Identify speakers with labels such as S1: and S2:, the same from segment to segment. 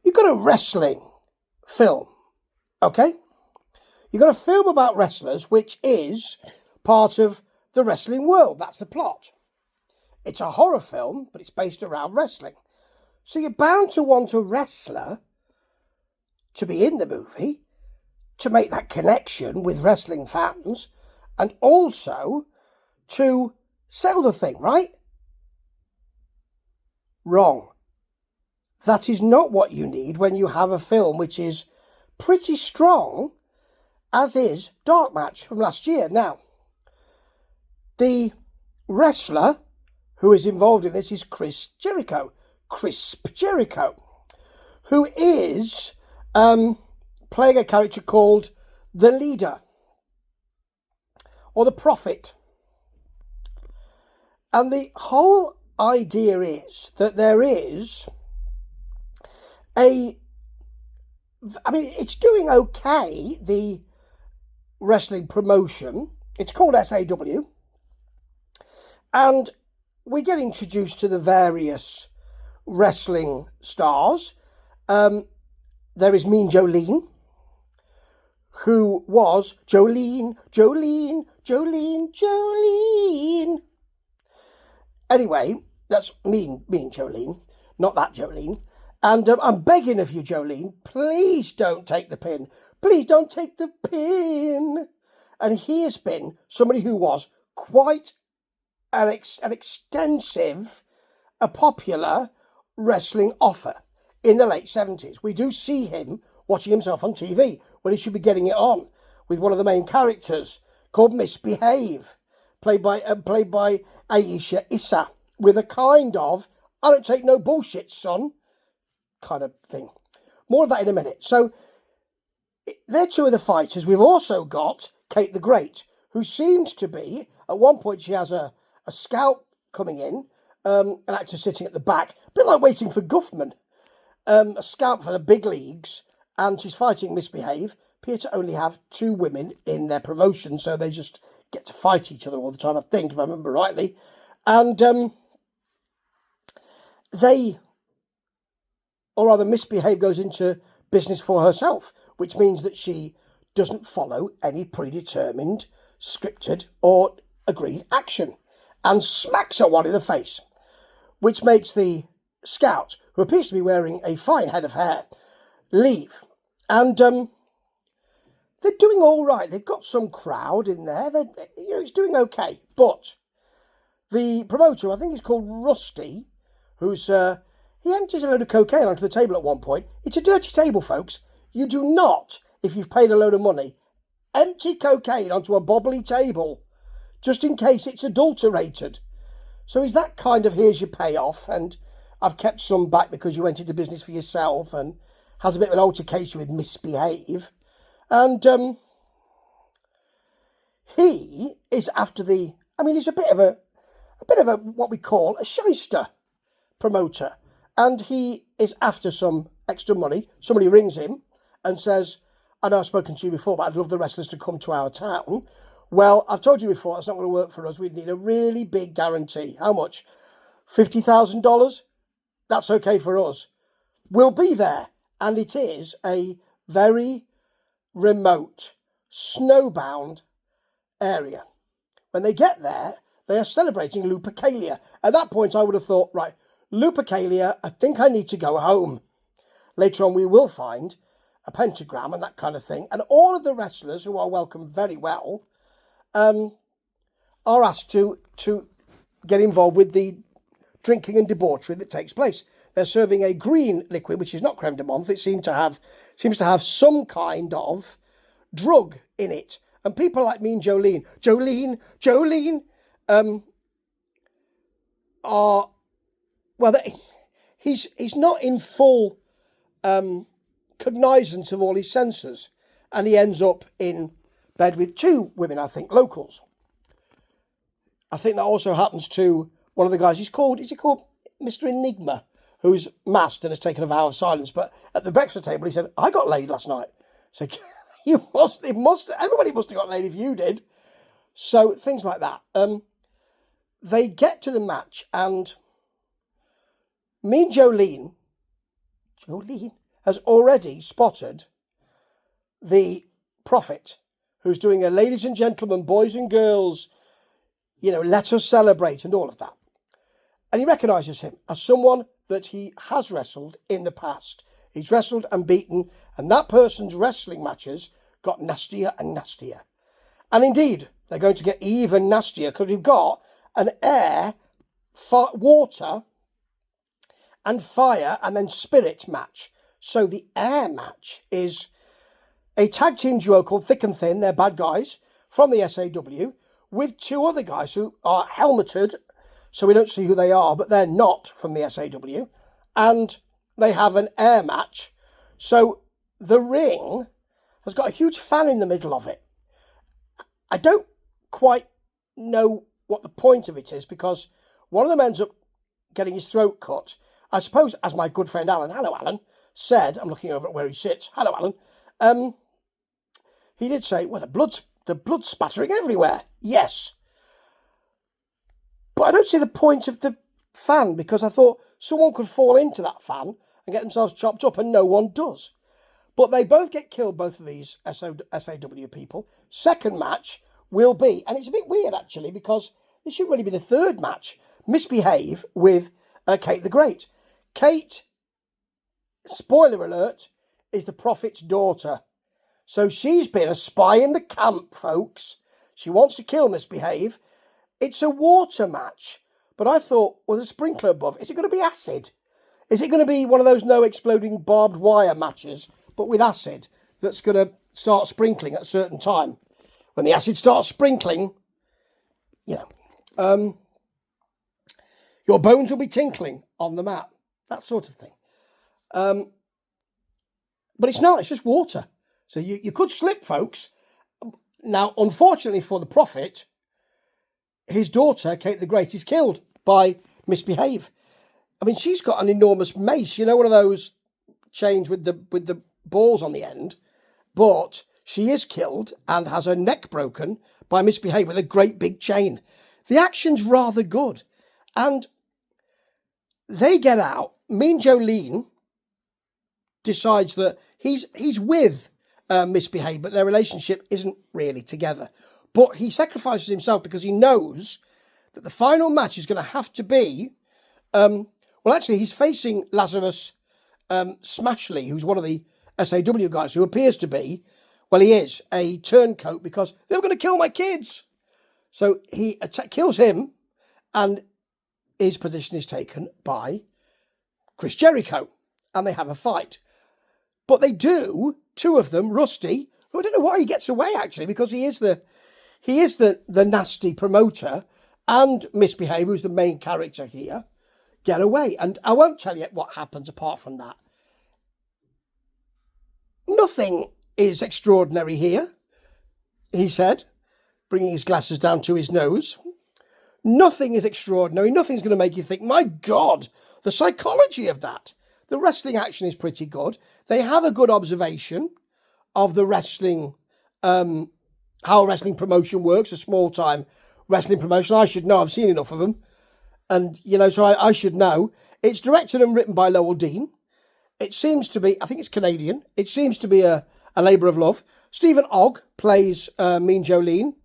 S1: You've got a wrestling film, okay? You've got a film about wrestlers, which is part of the wrestling world. That's the plot. It's a horror film, but it's based around wrestling. So you're bound to want a wrestler to be in the movie, to make that connection with wrestling fans, and also to sell the thing, right? Wrong. That is not what you need when you have a film which is pretty strong, as is Dark Match from last year. Now, the wrestler who is involved in this is Crisp Jericho, who is playing a character called the Leader, or the Prophet. And the whole idea is that there is it's doing okay, the wrestling promotion. It's called SAW. And we get introduced to the various wrestling stars. There is Mean Jolene, who was Jolene. Anyway, that's Mean Jolene, not that Jolene. And I'm begging of you, Jolene, please don't take the pin. Please don't take the pin. And he has been somebody who was quite an extensive, a popular wrestling offer in the late 70s. We do see him watching himself on TV when he should be getting it on with one of the main characters called Misbehave, played by Aisha Issa, with a kind of, I don't take no bullshit, son, kind of thing. More of that in a minute. So they're two of the fighters. We've also got Kate the Great, who seems to be, at one point she has a scout coming in, an actor sitting at the back, a bit like Waiting for Guffman, a scout for the big leagues, and she's fighting Misbehave. Appear to only have two women in their promotion, so they just get to fight each other all the time, I think, if I remember rightly. And Misbehave goes into business for herself, which means that she doesn't follow any predetermined, scripted or agreed action, and smacks her one in the face, which makes the scout, who appears to be wearing a fine head of hair, leave. And they're doing all right. They've got some crowd in there. It's doing okay. But the promoter, I think he's called Rusty, who's he empties a load of cocaine onto the table at one point. It's a dirty table, folks. You do not, if you've paid a load of money, empty cocaine onto a bobbly table, just in case it's adulterated. So he's that kind of, here's your payoff, and I've kept some back because you went into business for yourself, and has a bit of an altercation with Misbehave. And he is after he's a bit of a what we call a shyster promoter. And he is after some extra money. Somebody rings him and says, I know I've spoken to you before, but I'd love the wrestlers to come to our town. Well, I've told you before, that's not going to work for us. We'd need a really big guarantee. How much? $50,000? That's okay for us. We'll be there. And it is a very remote, snowbound area. When they get there, they are celebrating Lupercalia. At that point, I would have thought, right, Lupercalia, I think I need to go home. Later on, we will find a pentagram and that kind of thing. And all of the wrestlers, who are welcomed very well, are asked to get involved with the drinking and debauchery that takes place. They're serving a green liquid, which is not creme de menthe. It seems to have some kind of drug in it. And people like Mean Jolene, are, well, he's not in full cognizance of all his senses. And he ends up in bed with two women, I think, locals. I think that also happens to one of the guys. Is he called Mr. Enigma, who's masked and has taken a vow of silence. But at the breakfast table, he said, I got laid last night. So everybody must have got laid if you did. So things like that. They get to the match, and Mean Jolene has already spotted the Prophet, who's doing a ladies and gentlemen, boys and girls, let us celebrate and all of that. And he recognises him as someone that he has wrestled in the past. He's wrestled and beaten, and that person's wrestling matches got nastier and nastier. And indeed, they're going to get even nastier because we've got an air, water, and fire, and then spirit match. So the air match is a tag team duo called Thick and Thin. They're bad guys from the SAW with two other guys who are helmeted, so we don't see who they are, but they're not from the SAW. And they have an air match. So the ring has got a huge fan in the middle of it. I don't quite know what the point of it is, because one of them ends up getting his throat cut. I suppose, as my good friend Alan, hello Alan, said, I'm looking over at where he sits, hello Alan, he did say, well, the blood's spattering everywhere. Yes. But I don't see the point of the fan, because I thought someone could fall into that fan and get themselves chopped up, and no one does. But they both get killed, both of these SAW people. Second match will be, and it's a bit weird actually, because this should really be the third match, Misbehave with Kate the Great. Kate, spoiler alert, is the Prophet's daughter. So she's been a spy in the camp, folks. She wants to kill Misbehave. It's a water match. But I thought, with a sprinkler above, is it going to be acid? Is it going to be one of those no exploding barbed wire matches, but with acid, that's going to start sprinkling at a certain time? When the acid starts sprinkling, your bones will be tinkling on the mat. That sort of thing. But it's not, it's just water. So you could slip, folks. Now, unfortunately for the Prophet, his daughter, Kate the Great, is killed by Misbehave. I mean, she's got an enormous mace, one of those chains with the balls on the end. But she is killed and has her neck broken by Misbehave with a great big chain. The action's rather good. And they get out. Mean Jolene decides that he's with Misbehave, but their relationship isn't really together. But he sacrifices himself because he knows that the final match is going to have to be... he's facing Lazarus Smashley, who's one of the SAW guys, who appears to be, he is a turncoat because they're going to kill my kids. So he kills him, and his position is taken by Chris Jericho, and they have a fight. But they do, two of them, Rusty, who I don't know why he gets away actually, because he is the nasty promoter, and Misbehave, who's the main character here, get away. And I won't tell you what happens apart from that. Nothing is extraordinary here, he said, bringing his glasses down to his nose. Nothing is extraordinary. Nothing's going to make you think, my God, the psychology of that. The wrestling action is pretty good. They have a good observation of the wrestling, how a wrestling promotion works, a small-time wrestling promotion. I should know. I've seen enough of them. And, so I should know. It's directed and written by Lowell Dean. It seems to be, I think it's Canadian. It seems to be a labour of love. Stephen Ogg plays Mean Jolene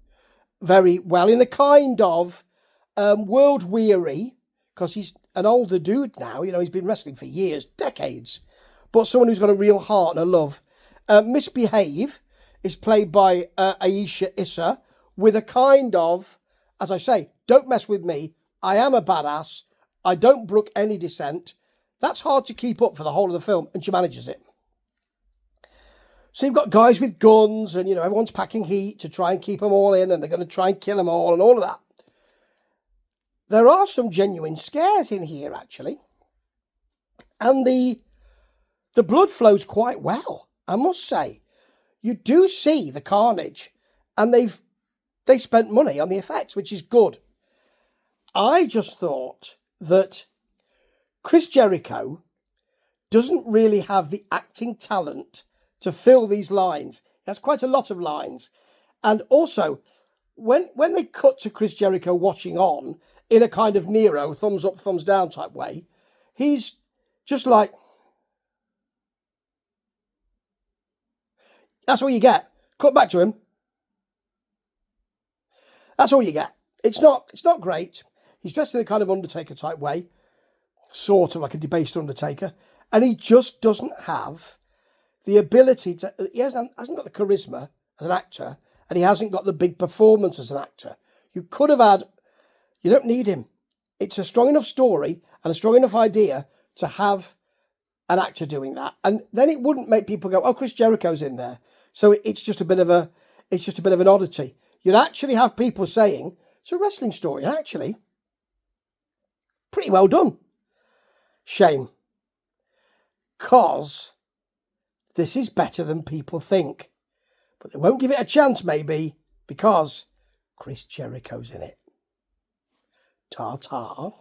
S1: very well in the kind of world-weary, because he's an older dude now. He's been wrestling for years, decades. But someone who's got a real heart and a love. Misbehave is played by Aisha Issa with a kind of, as I say, don't mess with me. I am a badass. I don't brook any dissent. That's hard to keep up for the whole of the film, and she manages it. So you've got guys with guns, and, everyone's packing heat to try and keep them all in, and they're going to try and kill them all, and all of that. There are some genuine scares in here, actually. And the blood flows quite well, I must say. You do see the carnage, and they spent money on the effects, which is good. I just thought that Chris Jericho doesn't really have the acting talent to fill these lines. He has quite a lot of lines. And also, when they cut to Chris Jericho watching on in a kind of Nero, thumbs up, thumbs down type way, he's just like... That's all you get. Cut back to him. That's all you get. It's not great. He's dressed in a kind of Undertaker type way, sort of like a debased Undertaker, and he just doesn't have the ability to. He hasn't got the charisma as an actor, and he hasn't got the big performance as an actor. You could have had. You don't need him. It's a strong enough story and a strong enough idea to have an actor doing that, and then it wouldn't make people go, "Oh, Chris Jericho's in there." So it's just a bit of an oddity. You'd actually have people saying it's a wrestling story, and actually, pretty well done. Shame, 'cause this is better than people think, but they won't give it a chance, maybe because Chris Jericho's in it. Ta-ta.